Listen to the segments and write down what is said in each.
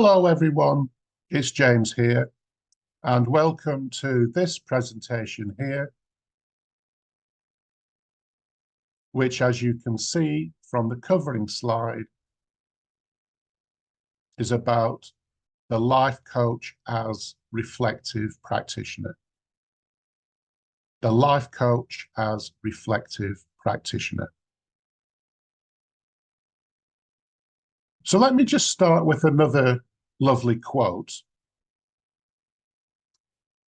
Hello everyone, it's James here, and welcome to this presentation here, which, as you can see from the covering slide, is about the life coach as reflective practitioner. The life coach as reflective practitioner. So let me just start with another lovely quote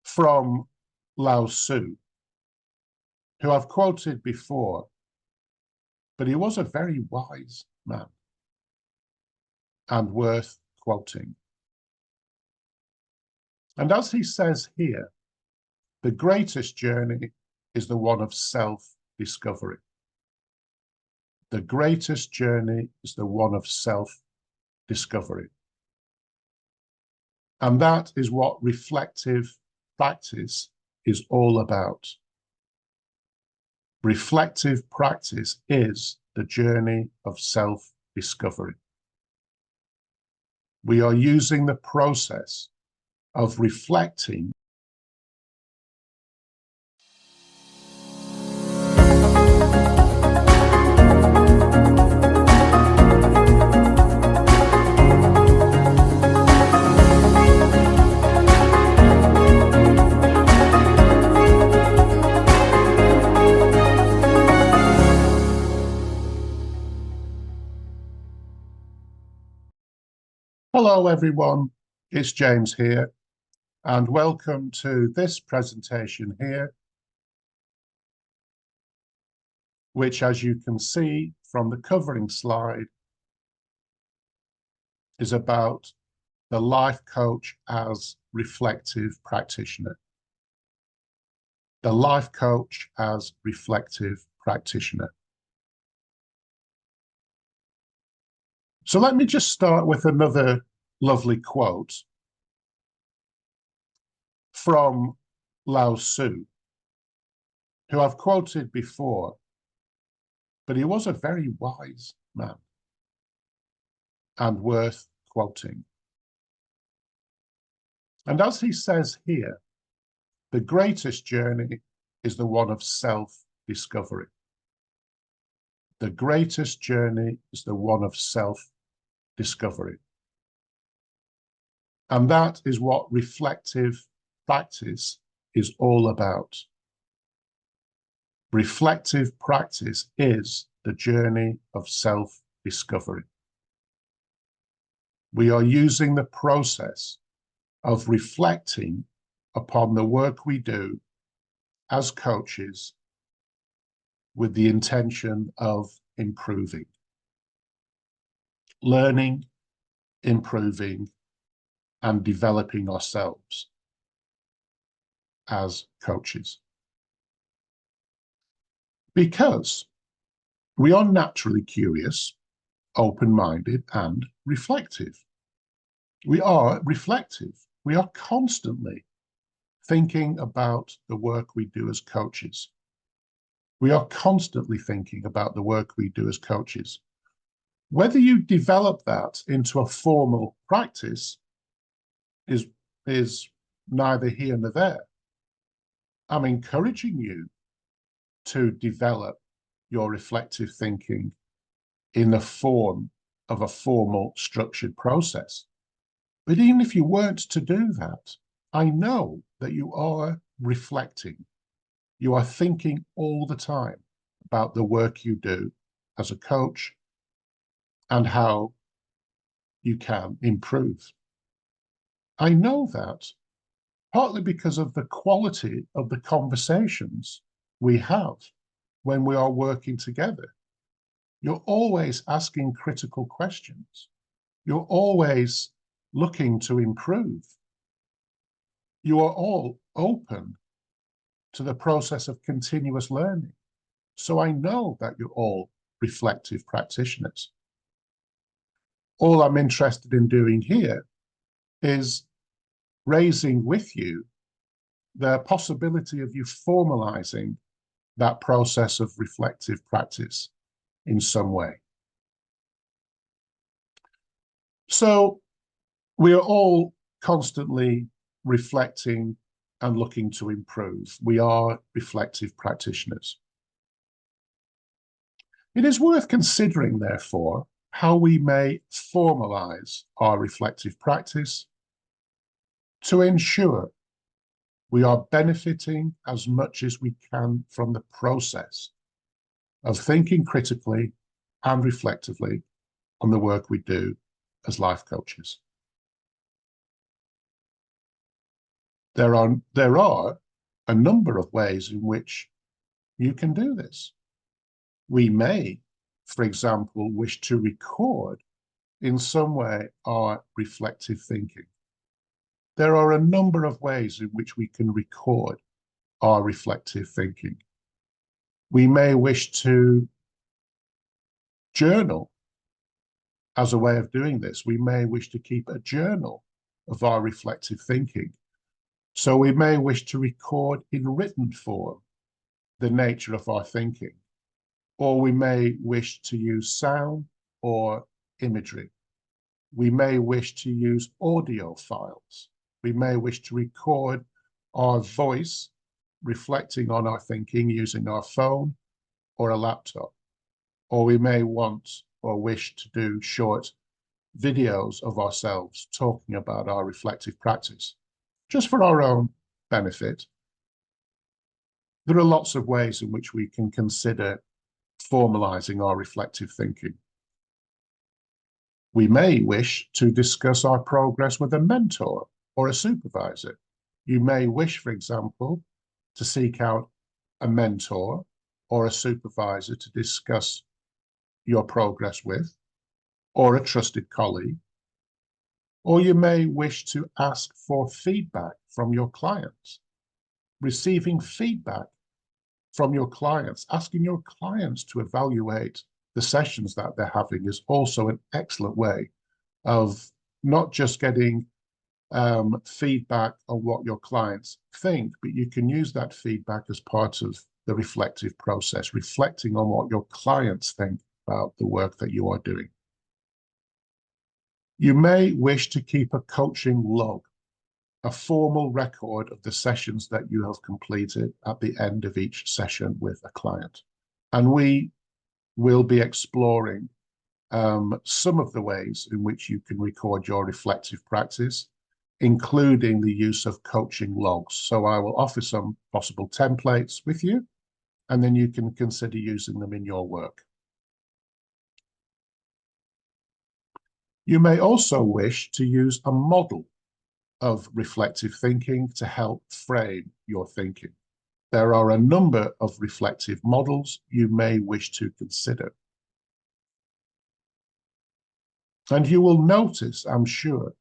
from Lao Tzu, who I've quoted before, but he was a very wise man and worth quoting. And as he says here, the greatest journey is the one of self-discovery. The greatest journey is the one of self-discovery. And that is what reflective practice is all about. Reflective practice is the journey of self-discovery. We are using the process of reflecting Hello everyone, it's James here, and welcome to this presentation here, which, as you can see from the covering slide, is about the life coach as reflective practitioner. The life coach as reflective practitioner. So let me just start with another lovely quote from Lao Tzu, who I've quoted before, but he was a very wise man and worth quoting. And as he says here, the greatest journey is the one of self-discovery. The greatest journey is the one of self-discovery. And that is what reflective practice is all about. Reflective practice is the journey of self-discovery. We are using the process of reflecting upon the work we do as coaches with the intention of improving, learning, improving, and developing ourselves as coaches. Because we are naturally curious, open-minded, and reflective. We are reflective. We are constantly thinking about the work we do as coaches. We are constantly thinking about the work we do as coaches. Whether you develop that into a formal practice is neither here nor there. I'm encouraging you to develop your reflective thinking in the form of a formal, structured process. But even if you weren't to do that, I know that you are reflecting. You are thinking all the time about the work you do as a coach and how you can improve. I know that partly because of the quality of the conversations we have when we are working together. You're always asking critical questions. You're always looking to improve. You are all open to the process of continuous learning. So I know that you're all reflective practitioners. All I'm interested in doing here is raising with you the possibility of you formalizing that process of reflective practice in some way. So We are all constantly reflecting and looking to improve. We are reflective practitioners. It is worth considering, therefore, how we may formalize our reflective practice to ensure we are benefiting as much as we can from the process of thinking critically and reflectively on the work we do as life coaches. There are a number of ways in which you can do this. We may, for example, wish to record in some way our reflective thinking. There are a number of ways in which we can record our reflective thinking. We may wish to journal as a way of doing this. We may wish to keep a journal of our reflective thinking. So we may wish to record in written form the nature of our thinking, or we may wish to use sound or imagery. We may wish to use audio files. We may wish to record our voice reflecting on our thinking using our phone or a laptop. Or we may want or wish to do short videos of ourselves talking about our reflective practice, just for our own benefit. There are lots of ways in which we can consider formalizing our reflective thinking. We may wish to discuss our progress with a mentor or a supervisor. You may wish, for example, to seek out a mentor or a supervisor to discuss your progress with, or a trusted colleague. Or you may wish to ask for feedback from your clients. Receiving feedback from your clients, asking your clients to evaluate the sessions that they're having is also an excellent way of not just getting feedback on what your clients think, but you can use that feedback as part of the reflective process, reflecting on what your clients think about the work that you are doing. You may wish to keep a coaching log, a formal record of the sessions that you have completed at the end of each session with a client. And we will be exploring some of the ways in which you can record your reflective practice, including the use of coaching logs. So I will offer some possible templates with you, and then you can consider using them in your work. You may also wish to use a model of reflective thinking to help frame your thinking. There are a number of reflective models you may wish to consider. And you will notice, I'm sure,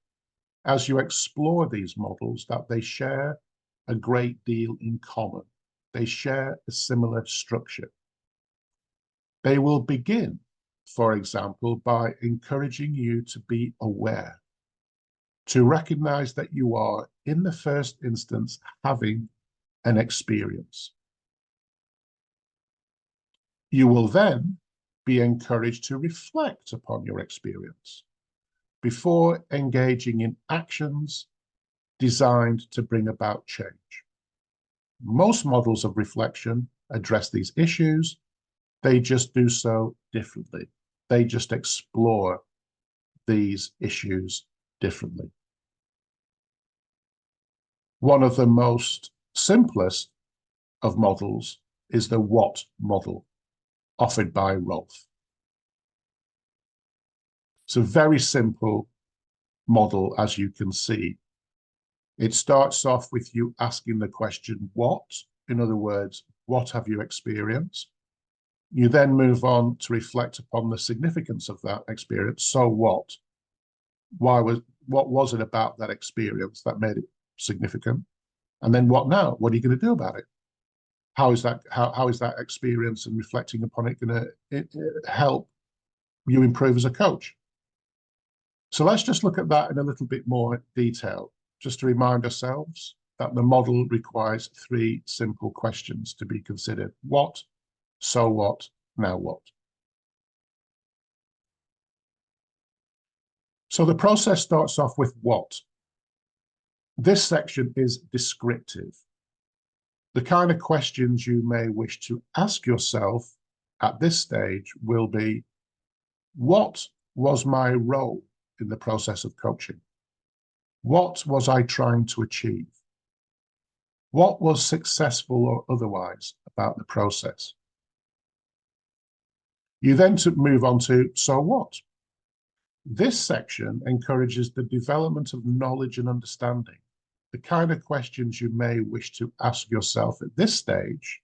as you explore these models, that they share a great deal in common. They share a similar structure. They will begin, for example, by encouraging you to be aware, to recognize that you are, in the first instance, having an experience. You will then be encouraged to reflect upon your experience before engaging in actions designed to bring about change. Most models of reflection address these issues. They just do so differently. They just explore these issues differently. One of the most simplest of models is the what model offered by Rolf. It's a very simple model, as you can see. It starts off with you asking the question, what? In other words, what have you experienced? You then move on to reflect upon the significance of that experience. So what? What was it about that experience that made it significant? And then what now? What are you going to do about it? How is that experience and reflecting upon it going to help you improve as a coach? So let's just look at that in a little bit more detail, just to remind ourselves that the model requires 3 simple questions to be considered. What? So what? Now what? So the process starts off with what? This section is descriptive. The kind of questions you may wish to ask yourself at this stage will be, what was my role in the process of coaching? What was I trying to achieve? What was successful or otherwise about the process? You then move on to, so what? This section encourages the development of knowledge and understanding. The kind of questions you may wish to ask yourself at this stage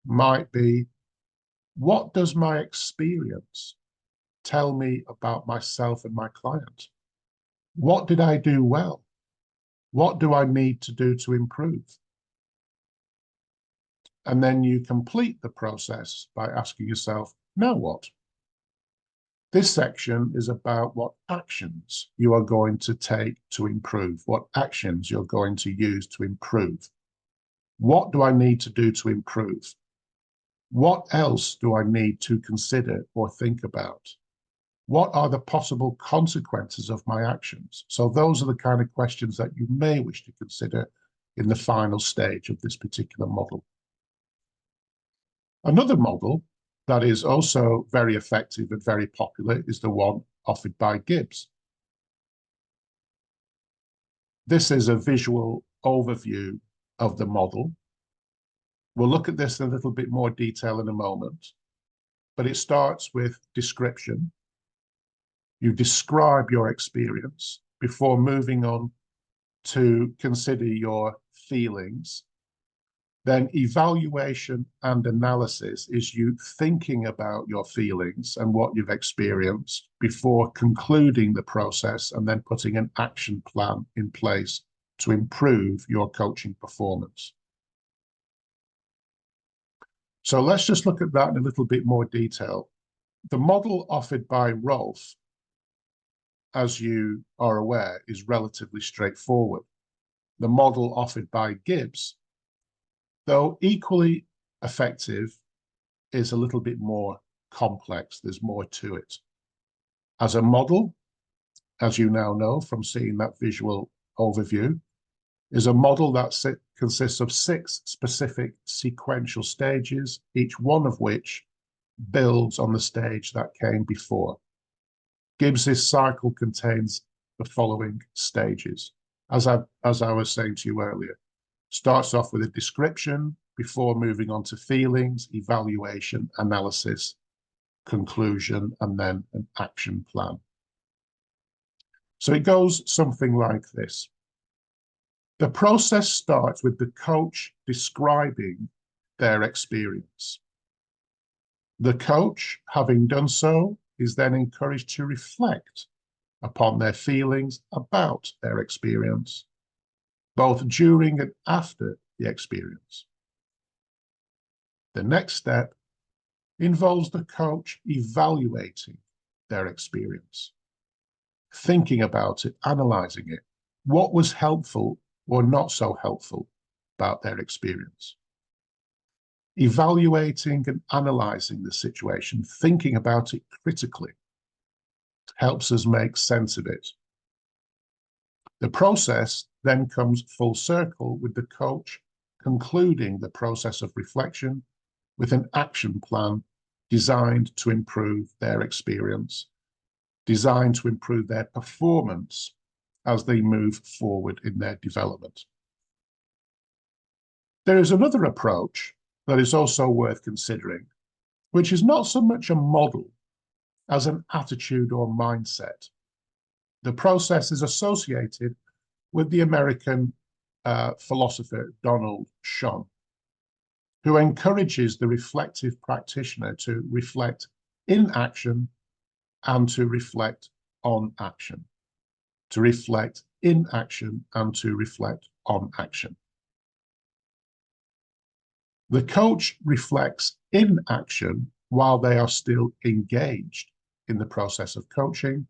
might be, what does my experience tell me about myself and my client? What did I do well? What do I need to do to improve? And then you complete the process by asking yourself, now what? This section is about what actions you are going to take to improve, what actions you're going to use to improve. What do I need to do to improve? What else do I need to consider or think about? What are the possible consequences of my actions? So those are the kind of questions that you may wish to consider in the final stage of this particular model. Another model that is also very effective and very popular is the one offered by Gibbs. This is a visual overview of the model. We'll look at this in a little bit more detail in a moment, but it starts with description. You describe your experience before moving on to consider your feelings. Then evaluation and analysis is you thinking about your feelings and what you've experienced before concluding the process and then putting an action plan in place to improve your coaching performance. So let's just look at that in a little bit more detail. The model offered by Rolf, as you are aware, is relatively straightforward. The model offered by Gibbs, though equally effective, is a little bit more complex. There's more to it. As a model, as you now know from seeing that visual overview, is a model that consists of 6 specific sequential stages, each one of which builds on the stage that came before. Gibbs's cycle contains the following stages. As I was saying to you earlier, starts off with a description before moving on to feelings, evaluation, analysis, conclusion, and then an action plan. So it goes something like this. The process starts with the coach describing their experience. The coach, having done so, is then encouraged to reflect upon their feelings about their experience, both during and after the experience. The next step involves the coach evaluating their experience, thinking about it, analyzing it. What was helpful or not so helpful about their experience? Evaluating and analyzing the situation, thinking about it critically, helps us make sense of it. The process then comes full circle with the coach concluding the process of reflection with an action plan designed to improve their experience, designed to improve their performance as they move forward in their development. There is another approach that is also worth considering, which is not so much a model as an attitude or mindset. The process is associated with the American philosopher Donald Shon, who encourages the reflective practitioner to reflect in action and to reflect on action, to reflect in action and to reflect on action. The coach reflects in action while they are still engaged in the process of coaching,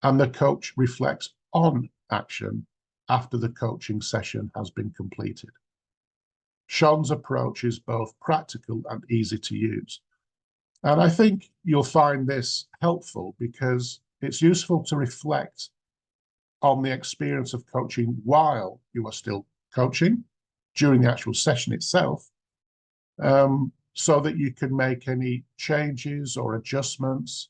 and the coach reflects on action after the coaching session has been completed. Shon's approach is both practical and easy to use. And I think you'll find this helpful because it's useful to reflect on the experience of coaching while you are still coaching, during the actual session itself, so that you can make any changes or adjustments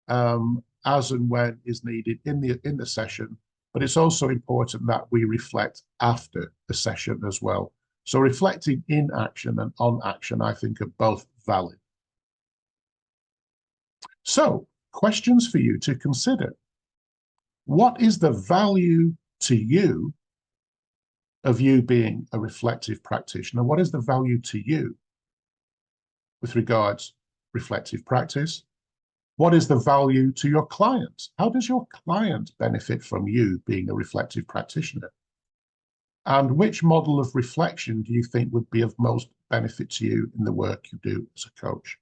as and when is needed in the session. But it's also important that we reflect after the session as well. So reflecting in action and on action, I think, are both valid. So, questions for you to consider. What is the value to you of you being a reflective practitioner? What is the value to you with regards reflective practice? What is the value to your client? How does your client benefit from you being a reflective practitioner? And which model of reflection do you think would be of most benefit to you in the work you do as a coach?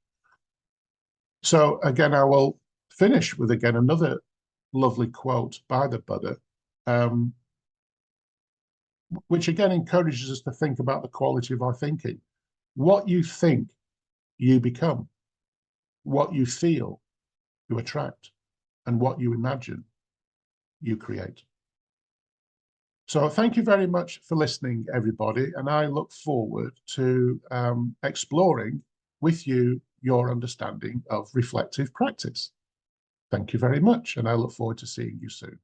So again, I will finish with, again, another lovely quote by the Buddha, which again encourages us to think about the quality of our thinking. What you think, you become. What you feel, you attract. And what you imagine, you create. So thank you very much for listening, everybody. And I look forward to exploring with you your understanding of reflective practice. Thank you very much. And I look forward to seeing you soon.